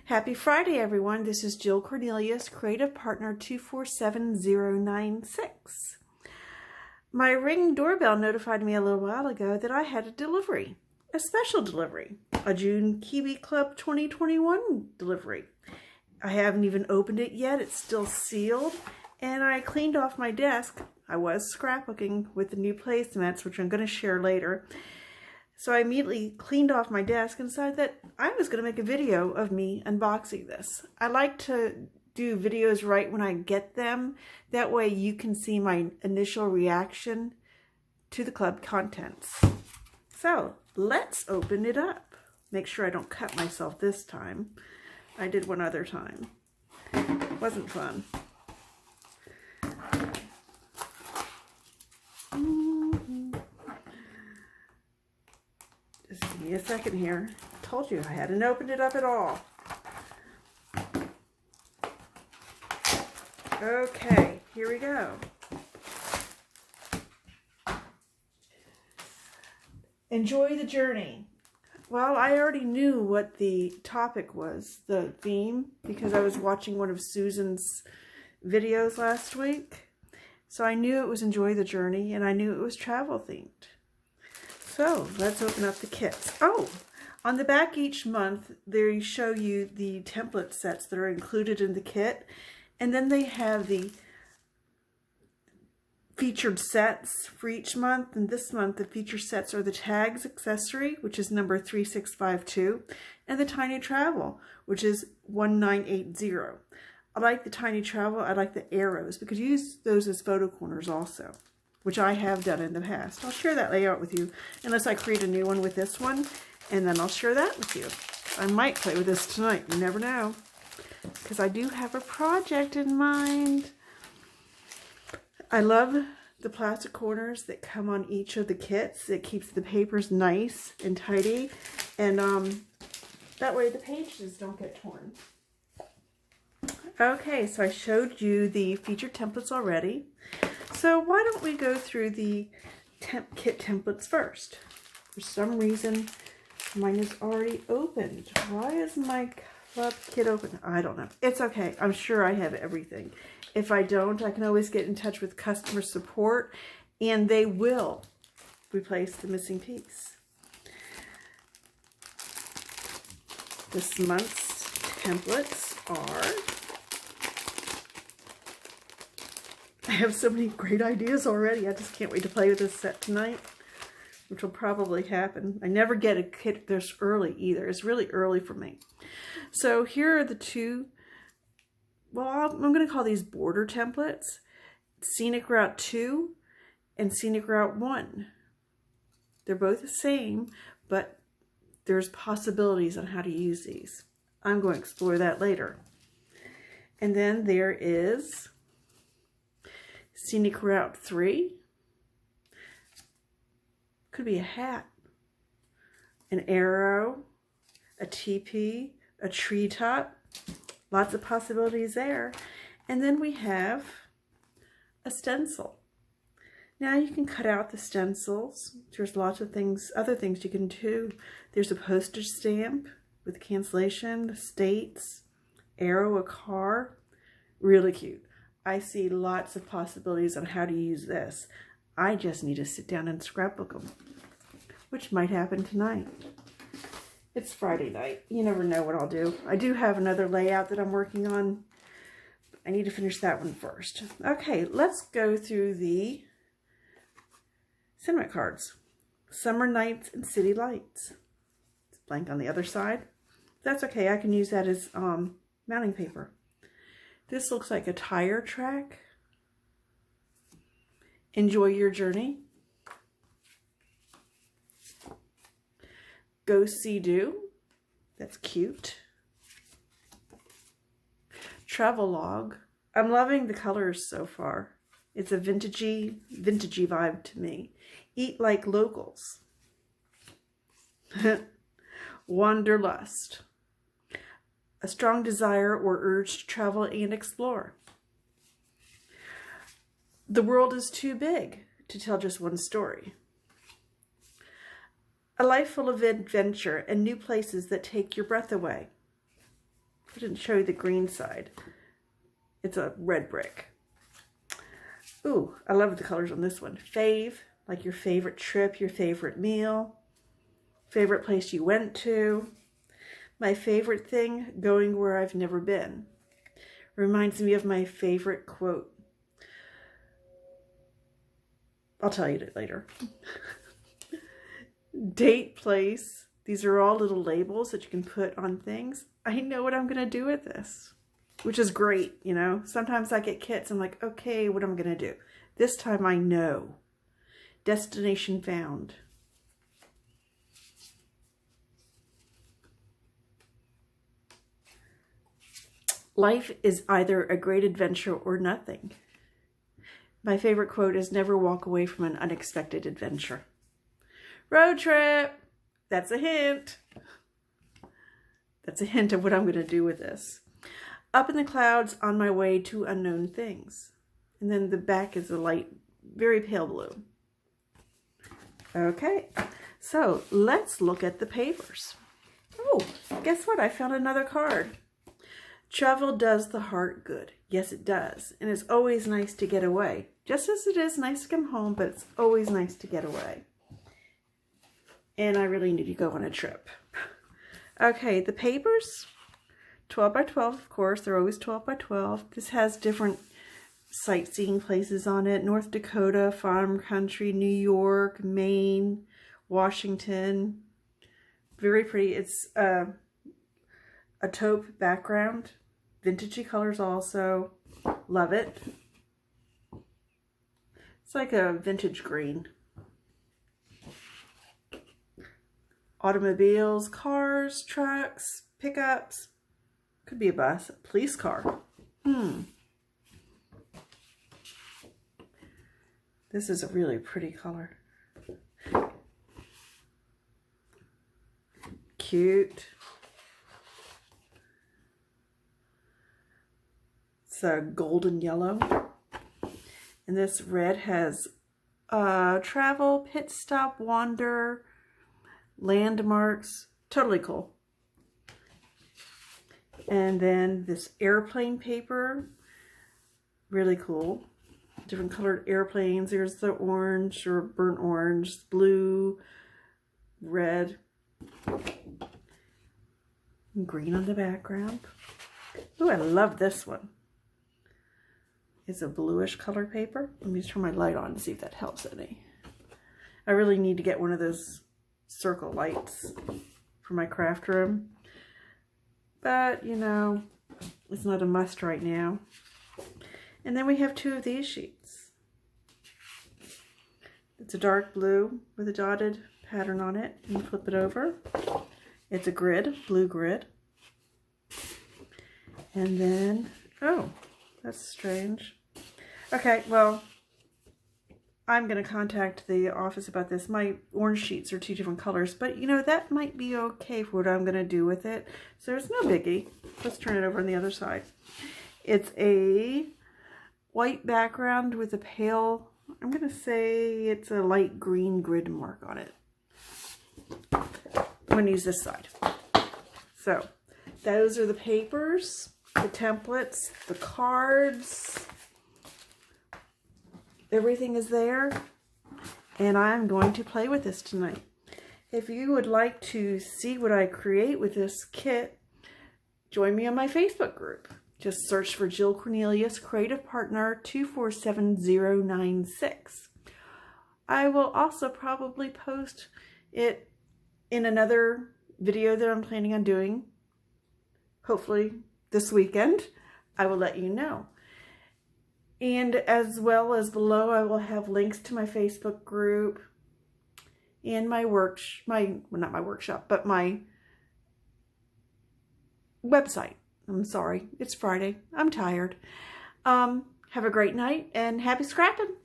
Happy Friday, everyone. This is Jill Cornelius, Creative Partner 247096. My Ring doorbell notified me a little while ago that I had a delivery, a special delivery, a June Kiwi Club 2021 delivery. I haven't even opened it yet. It's still sealed, and I cleaned off my desk. I was scrapbooking with the new placemats, which I'm going to share later. So I immediately cleaned off my desk and decided that I was going to make a video of me unboxing this. I like to do videos right when I get them. That way you can see my initial reaction to the club contents. So let's open it up. Make sure I don't cut myself this time. I did one other time. It wasn't fun. Just give me a second here. I told you I hadn't opened it up at all. Okay, here we go. Enjoy the journey. Well, I already knew what the topic was, the theme, because I was watching one of Susan's videos last week. So I knew it was enjoy the journey, and I knew it was travel themed. So let's open up the kits. Oh, on the back each month, they show you the template sets that are included in the kit. And then they have the featured sets for each month. And this month, the featured sets are the tags accessory, which is number 3652, and the tiny travel, which is 1980. I like the tiny travel. I like the arrows because you use those as photo corners also, which I have done in the past. I'll share that layout with you, unless I create a new one with this one, and then I'll share that with you. I might play with this tonight. You never know, because I do have a project in mind. I love the plastic corners that come on each of the kits. It keeps the papers nice and tidy, and that way the pages don't get torn. Okay, so I showed you the featured templates already. So why don't we go through the kit templates first? For some reason, mine is already opened. Why is my club kit open? I don't know. It's okay. I'm sure I have everything. If I don't, I can always get in touch with customer support, and they will replace the missing piece. This month's templates are... I have so many great ideas already. I just can't wait to play with this set tonight, which will probably happen. I never get a kit this early either. It's really early for me. So here are the two, well, I'm going to call these border templates. Scenic Route 2 and Scenic Route 1. They're both the same, but there's possibilities on how to use these. I'm going to explore that later. And then there is Scenic Route 3. Could be a hat, an arrow, a teepee, a treetop. Lots of possibilities there. And then we have a stencil. Now you can cut out the stencils. There's lots of things, other things you can do. There's a postage stamp with cancellation, states, arrow, a car. Really cute. I see lots of possibilities on how to use this. I just need to sit down and scrapbook them, which might happen tonight. It's Friday night. You never know what I'll do. I do have another layout that I'm working on. I need to finish that one first. Okay, let's go through the sentiment cards. Summer Nights and City Lights. It's blank on the other side. That's okay. I can use that as mounting paper. This looks like a tire track. Enjoy your journey. Go See Do. That's cute. Travel log. I'm loving the colors so far. It's a vintagey vibe to me. Eat like locals. Wanderlust. A strong desire or urge to travel and explore. The world is too big to tell just one story. A life full of adventure and new places that take your breath away. I didn't show you the green side. It's a red brick. Ooh, I love the colors on this one. Fave, like your favorite trip, your favorite meal, favorite place you went to. My favorite thing, going where I've never been. Reminds me of my favorite quote. I'll tell you that later. Date, place. These are all little labels that you can put on things. I know what I'm going to do with this, which is great, you know. Sometimes I get kits. I'm like, okay, what am I going to do? This time I know. Destination found. Life is either a great adventure or nothing. My favorite quote is never walk away from an unexpected adventure. Road trip. That's a hint. That's a hint of what I'm going to do with this. Up in the clouds on my way to unknown things. And then the back is a light, very pale blue. Okay, so let's look at the papers. Oh, guess what? I found another card. Travel does the heart good. Yes, it does. And it's always nice to get away. Just as it is nice to come home, but it's always nice to get away. And I really need to go on a trip. Okay, the papers, 12 by 12, of course. They're always 12 by 12. This has different sightseeing places on it. North Dakota, farm country, New York, Maine, Washington. Very pretty. It's a taupe background. Vintagey colors also. Love it. It's like a vintage green. Automobiles, cars, trucks, pickups. Could be a bus. A police car. This is a really pretty color. Cute. It's a golden yellow. And this red has travel, pit stop, wander, landmarks. Totally cool. And then this airplane paper. Really cool. Different colored airplanes. There's the orange or burnt orange, blue, red, and green on the background. Oh, I love this one. It's a bluish color paper. Let me turn my light on to see if that helps any. I really need to get one of those circle lights for my craft room. But, you know, it's not a must right now. And then we have two of these sheets. It's a dark blue with a dotted pattern on it. You flip it over. It's a grid, blue grid. And then, oh, that's strange. Okay, well, I'm going to contact the office about this. My orange sheets are two different colors, but you know, that might be okay for what I'm going to do with it. So it's no biggie. Let's turn it over on the other side. It's a white background with a pale, I'm going to say it's a light green grid mark on it. I'm going to use this side. So those are the papers, the templates, the cards. Everything is there, and I'm going to play with this tonight. If you would like to see what I create with this kit, join me on my Facebook group. Just search for Jill Cornelius, Creative Partner 247096. I will also probably post it in another video that I'm planning on doing, hopefully this weekend. I will let you know. And as well as below, I will have links to my Facebook group and my not my workshop, but my website. I'm sorry, it's Friday. I'm tired. Have a great night and happy scrapping.